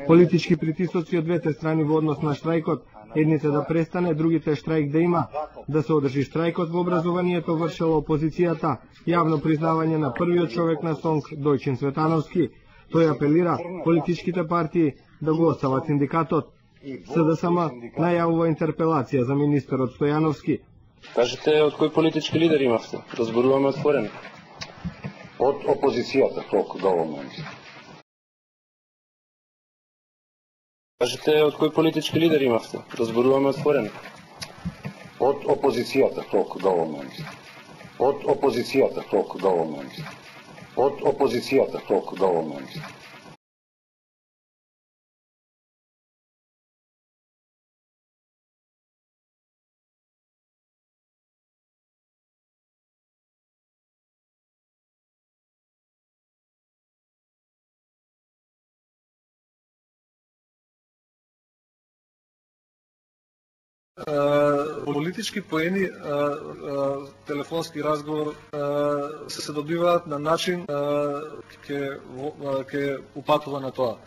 Политички притисоци од двете страни во однос на штрајкот, едните да престане, другите штрајк да има. Да се одржи штрајкот во образованието вршела опозицијата, јавно признавање на првиот човек на СОНК, Дојчин Цветановски. Тој апелира политичките партии да го остават синдикатот. СДСМ најавува интерпелација за министерот Стојановски. Кажете, од кој политички лидер имавте? Да зборуваме отворено. Од опозицијата толку до овој момент. Кажете, од кој политички лидер имавте? Да зборуваме отворено. Од опозицијата толку до овој момент. Од опозицијата толку до овој момент. Од опозицијата толку до овој момент. Политички поени, телефонски разговор се добиваат на начин ќе упатува на тоа.